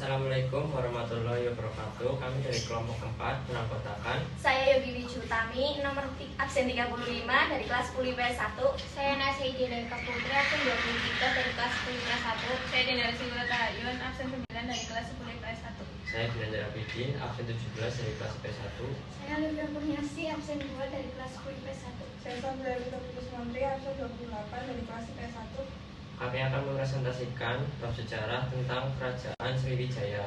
Assalamualaikum warahmatullahi wabarakatuh. Kami dari kelompok 4 beranggotakan. Saya Yogi Wijutami, nomor absen 35 dari kelas 10 IPS 1. Saya Nasidi Reka Putri, absen 23 dari kelas 10 IPS 1. Saya Dinara Sigura Tahayun, absen 9 dari kelas 10 IPS 1. Saya Ginanjar Abidin, absen 17 dari kelas IPS 1. Saya Livia Kurniasi, absen 2 dari kelas 10 IPS 1. Saya Sandra Rita Putus Mantri, absen 28 dari kelas IPS 1. Kami akan mepresentasikan bab sejarah tentang Kerajaan Sriwijaya.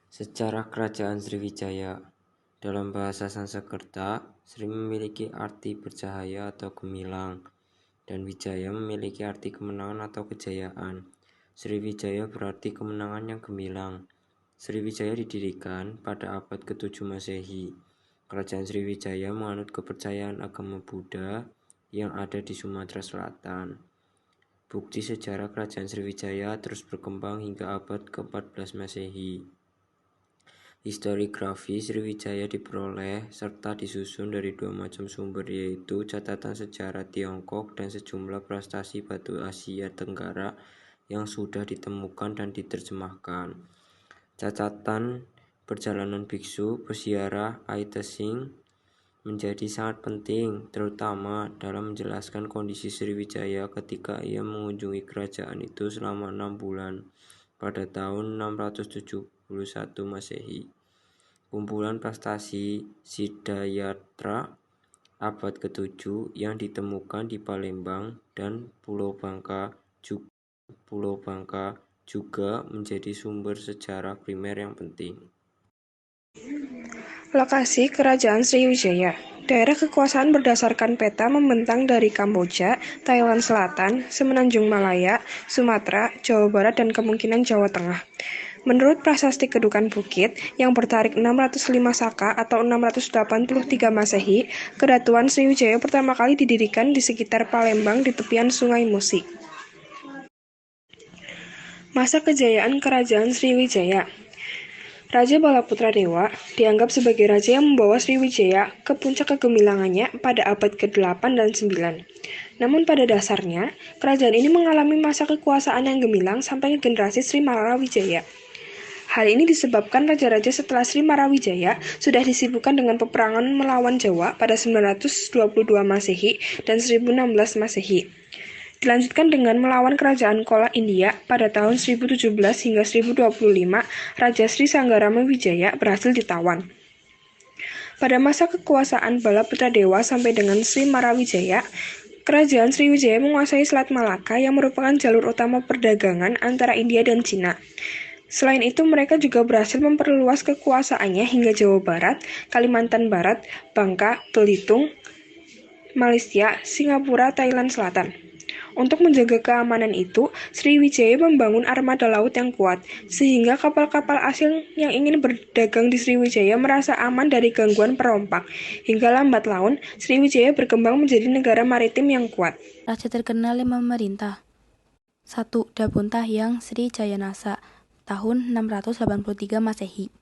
Sejarah Kerajaan Sriwijaya. Dalam bahasa Sanskerta, Sri memiliki arti bercahaya atau gemilang, dan Wijaya memiliki arti kemenangan atau kejayaan. Sriwijaya berarti kemenangan yang gemilang. Sriwijaya didirikan pada abad ke-7 Masehi. Kerajaan Sriwijaya menganut kepercayaan agama Buddha yang ada di Sumatera Selatan. Bukti sejarah Kerajaan Sriwijaya terus berkembang hingga abad ke-14 Masehi. Historiografi Sriwijaya diperoleh serta disusun dari dua macam sumber, yaitu catatan sejarah Tiongkok dan sejumlah prestasi batu Asia Tenggara yang sudah ditemukan dan diterjemahkan. Catatan perjalanan biksu peziarah Aitesing menjadi sangat penting, terutama dalam menjelaskan kondisi Sriwijaya ketika ia mengunjungi kerajaan itu selama 6 bulan pada tahun 671 Masehi. Kumpulan prestasi Siddhayatra abad ke-7 yang ditemukan di Palembang dan Pulau Bangka juga menjadi sumber sejarah primer yang penting. Lokasi Kerajaan Sriwijaya. Daerah kekuasaan berdasarkan peta membentang dari Kamboja, Thailand Selatan, Semenanjung Malaya, Sumatera, Jawa Barat, dan kemungkinan Jawa Tengah. Menurut Prasasti Kedukan Bukit yang bertarik 605 Saka atau 683 Masehi, Kedatuan Sriwijaya pertama kali didirikan di sekitar Palembang di tepian Sungai Musi. Masa kejayaan Kerajaan Sriwijaya. Raja Balaputra Dewa dianggap sebagai raja yang membawa Sriwijaya ke puncak kegemilangannya pada abad ke-8 dan 9. Namun pada dasarnya, kerajaan ini mengalami masa kekuasaan yang gemilang sampai ke generasi Sri Marawijaya. Hal ini disebabkan raja-raja setelah Sri Marawijaya sudah disibukkan dengan peperangan melawan Jawa pada 922 Masehi dan 1016 Masehi. Dilanjutkan dengan melawan kerajaan Kola India pada tahun 1017 hingga 1025, Raja Sri Sanggarama Wijaya berhasil ditawan. Pada masa kekuasaan Balaputra Dewa sampai dengan Sri Marawijaya, Kerajaan Sriwijaya menguasai Selat Malaka yang merupakan jalur utama perdagangan antara India dan Cina. Selain itu, mereka juga berhasil memperluas kekuasaannya hingga Jawa Barat, Kalimantan Barat, Bangka, Belitung, Malaysia, Singapura, Thailand Selatan. Untuk menjaga keamanan itu, Sriwijaya membangun armada laut yang kuat, sehingga kapal-kapal asing yang ingin berdagang di Sriwijaya merasa aman dari gangguan perompak. Hingga lambat laun, Sriwijaya berkembang menjadi negara maritim yang kuat. Raja terkenal yang memerintah. 1. Dapuntahyang Sri Jayanasa, tahun 683 Masehi.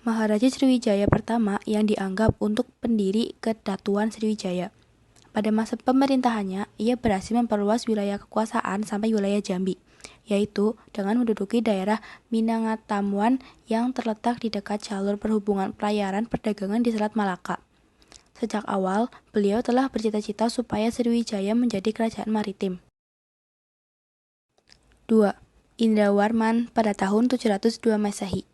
Maharaja Sriwijaya pertama yang dianggap untuk pendiri Kedatuan Sriwijaya. Pada masa pemerintahannya, ia berhasil memperluas wilayah kekuasaan sampai wilayah Jambi, yaitu dengan menduduki daerah Minangkabau yang terletak di dekat jalur perhubungan pelayaran perdagangan di Selat Malaka. Sejak awal, beliau telah bercita-cita supaya Sriwijaya menjadi kerajaan maritim. 2. Indrawarman pada tahun 702 Masehi.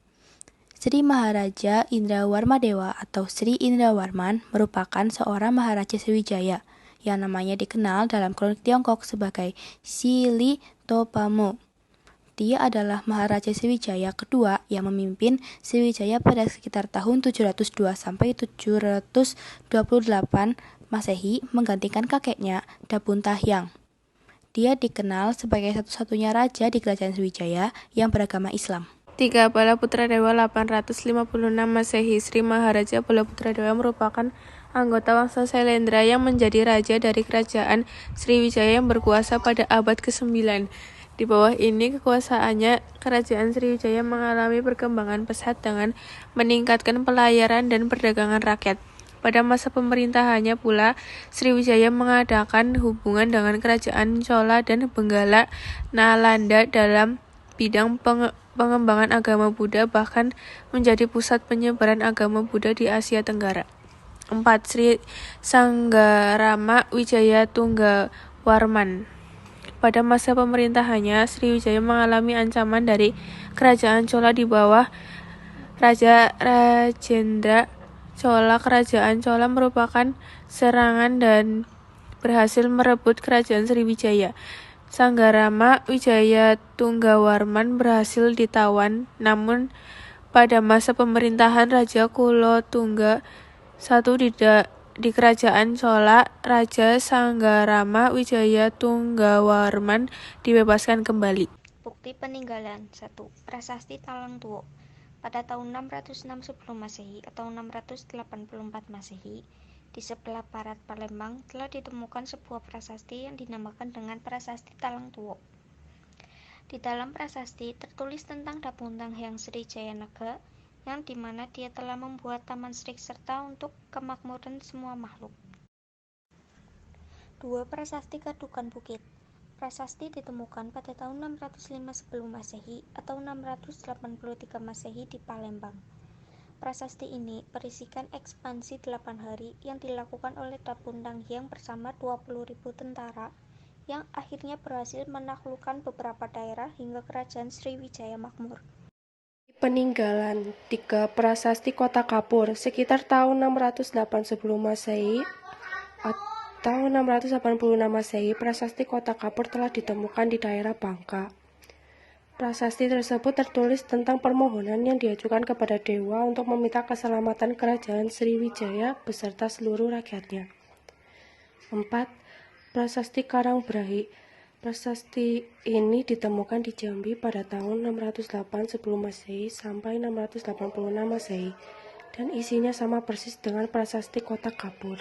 Sri Maharaja Indrawarmadewa atau Sri Indrawarman merupakan seorang Maharaja Sriwijaya yang namanya dikenal dalam kronik Tiongkok sebagai Silitopamo. Dia adalah Maharaja Sriwijaya kedua yang memimpin Sriwijaya pada sekitar tahun 702 sampai 728 Masehi menggantikan kakeknya Dapuntahyang. Dia dikenal sebagai satu-satunya raja di kerajaan Sriwijaya yang beragama Islam. 3. Balaputra Dewa 856 Masehi. Sri Maharaja Balaputra Dewa merupakan anggota bangsa Sailendra yang menjadi raja dari kerajaan Sriwijaya yang berkuasa pada abad ke-9. Di bawah ini kekuasaannya, kerajaan Sriwijaya mengalami perkembangan pesat dengan meningkatkan pelayaran dan perdagangan rakyat. Pada masa pemerintahannya pula, Sriwijaya mengadakan hubungan dengan kerajaan Chola dan Benggala Nalanda dalam bidang pengembangan agama Buddha, bahkan menjadi pusat penyebaran agama Buddha di Asia Tenggara. 4. Sri Sanggarama Wijaya Tunggawarman. Pada masa pemerintahannya, Sriwijaya mengalami ancaman dari kerajaan Chola di bawah Raja Rajendra Chola. Kerajaan Chola merupakan serangan dan berhasil merebut kerajaan Sriwijaya. Sanggarama Wijaya Tunggawarman berhasil ditawan, namun pada masa pemerintahan Raja Kulotungga I di kerajaan Chola, Raja Sanggarama Wijaya Tunggawarman dibebaskan kembali. Bukti peninggalan 1. Prasasti Talang Tuo. Pada tahun 606 sebelum Masehi atau 684 Masehi, di sebelah barat Palembang telah ditemukan sebuah prasasti yang dinamakan dengan Prasasti Talang Tuo. Di dalam prasasti tertulis tentang Dapuntang Hyang Sri Jayanaga, yang dimana dia telah membuat taman serta untuk kemakmuran semua makhluk. 2. Prasasti Kadukan Bukit. Prasasti ditemukan pada tahun 605 sebelum Masehi atau 683 Masehi di Palembang. Prasasti ini berisikan ekspansi 8 hari yang dilakukan oleh Dapuntang Hyang bersama 20.000 tentara yang akhirnya berhasil menaklukkan beberapa daerah hingga kerajaan Sriwijaya makmur. Peninggalan 3. Prasasti Kota Kapur. Sekitar tahun 608 sebelum Masehi atau 686 Masehi, prasasti Kota Kapur telah ditemukan di daerah Bangka. Prasasti tersebut tertulis tentang permohonan yang diajukan kepada dewa untuk meminta keselamatan kerajaan Sriwijaya beserta seluruh rakyatnya. 4. Prasasti Karangbrahi. Prasasti ini ditemukan di Jambi pada tahun 608 sebelum Masehi sampai 686 Masehi, dan isinya sama persis dengan prasasti Kota Kapur.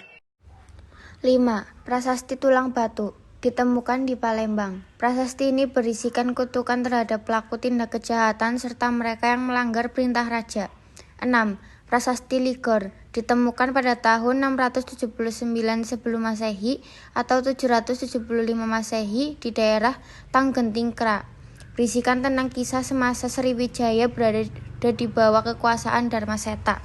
5. Prasasti Tulang Batu. Ditemukan di Palembang. Prasasti ini berisikan kutukan terhadap pelaku tindak kejahatan serta mereka yang melanggar perintah raja. 6. Prasasti Ligor. Ditemukan pada tahun 679 sebelum Masehi atau 775 Masehi di daerah Tanggentingkra. Berisikan tentang kisah semasa Sriwijaya berada di bawah kekuasaan Dharmaseta.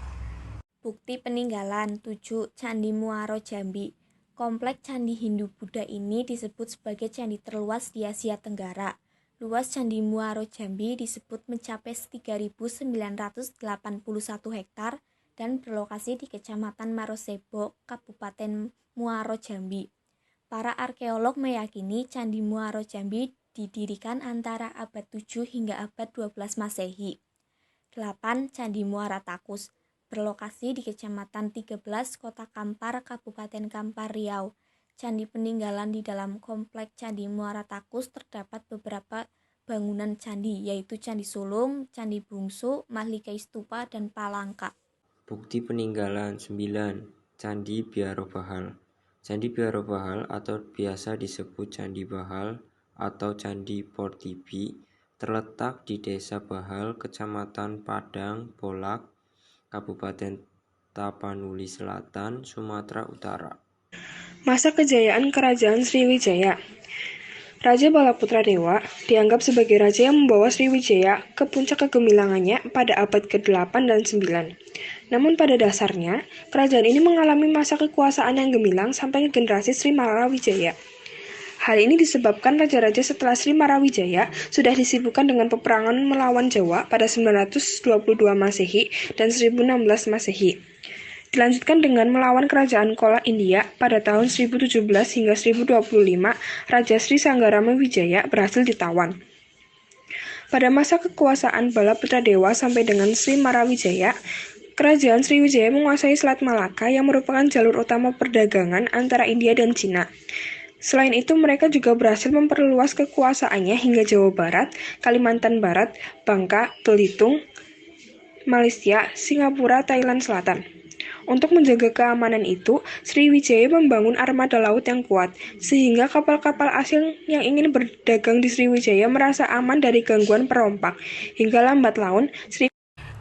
Bukti peninggalan 7. Candi Muaro Jambi. Kompleks Candi Hindu-Buddha ini disebut sebagai candi terluas di Asia Tenggara. Luas Candi Muaro Jambi disebut mencapai 3.981 hektar dan berlokasi di Kecamatan Marosebo, Kabupaten Muaro Jambi. Para arkeolog meyakini Candi Muaro Jambi didirikan antara abad 7 hingga abad 12 Masehi. 8. Candi Muara Takus. Berlokasi di Kecamatan 13, Kota Kampar, Kabupaten Kampar, Riau. Candi peninggalan di dalam kompleks Candi Muara Takus terdapat beberapa bangunan candi, yaitu Candi Sulung, Candi Bungsu, Mahlika Stupa, dan Palangka. Bukti peninggalan 9. Candi Biaro Bahal. Candi Biaro Bahal atau biasa disebut Candi Bahal atau Candi Portibi terletak di Desa Bahal, Kecamatan Padang Bolak, Kabupaten Tapanuli Selatan, Sumatera Utara. Masa kejayaan Kerajaan Sriwijaya. Raja Balaputra Dewa dianggap sebagai raja yang membawa Sriwijaya ke puncak kegemilangannya pada abad ke-8 dan 9. Namun pada dasarnya, kerajaan ini mengalami masa kekuasaan yang gemilang sampai ke generasi Sri Marawijaya. Hal ini disebabkan raja-raja setelah Sri Marawijaya sudah disibukkan dengan peperangan melawan Jawa pada 922 Masehi dan 1016 Masehi. Dilanjutkan dengan melawan kerajaan Kola India pada tahun 1017 hingga 1025, Raja Sri Sanggarama Wijaya berhasil ditawan. Pada masa kekuasaan Balaputra Dewa sampai dengan Sri Marawijaya, Kerajaan Sriwijaya menguasai Selat Malaka yang merupakan jalur utama perdagangan antara India dan Cina. Selain itu, mereka juga berhasil memperluas kekuasaannya hingga Jawa Barat, Kalimantan Barat, Bangka, Belitung, Malaysia, Singapura, Thailand Selatan. Untuk menjaga keamanan itu, Sriwijaya membangun armada laut yang kuat, sehingga kapal-kapal asing yang ingin berdagang di Sriwijaya merasa aman dari gangguan perompak. Hingga lambat laun,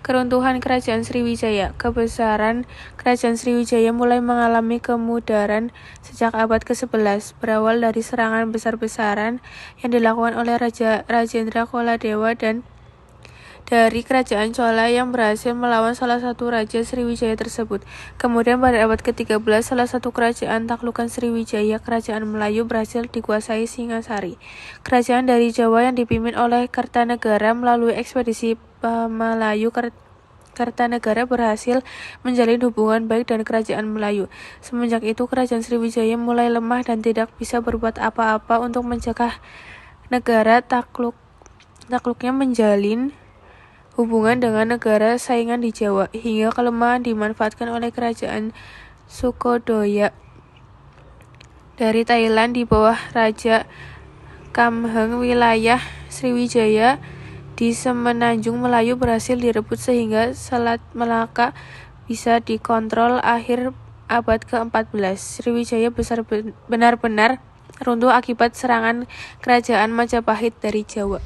Keruntuhan Kerajaan Sriwijaya. Kebesaran Kerajaan Sriwijaya mulai mengalami kemudaran sejak abad ke-11, berawal dari serangan besar-besaran yang dilakukan oleh Raja Rajendra Koladewa dan dari Kerajaan Chola yang berhasil melawan salah satu Raja Sriwijaya tersebut. Kemudian pada abad ke-13, salah satu kerajaan taklukan Sriwijaya, Kerajaan Melayu, berhasil dikuasai Singasari. Kerajaan dari Jawa yang dipimpin oleh Kertanegara melalui ekspedisi Melayu Kertanegara berhasil menjalin hubungan baik dengan Kerajaan Melayu. Semenjak itu, Kerajaan Sriwijaya mulai lemah dan tidak bisa berbuat apa-apa untuk mencegah negara takluknya menjalin hubungan dengan negara saingan di Jawa, hingga kelemahan dimanfaatkan oleh Kerajaan Sukodoya dari Thailand di bawah Raja Kamheng. Wilayah Sriwijaya di Semenanjung Melayu berhasil direbut sehingga Selat Melaka bisa dikontrol. Akhir abad ke-14, Sriwijaya benar-benar runtuh akibat serangan Kerajaan Majapahit dari Jawa.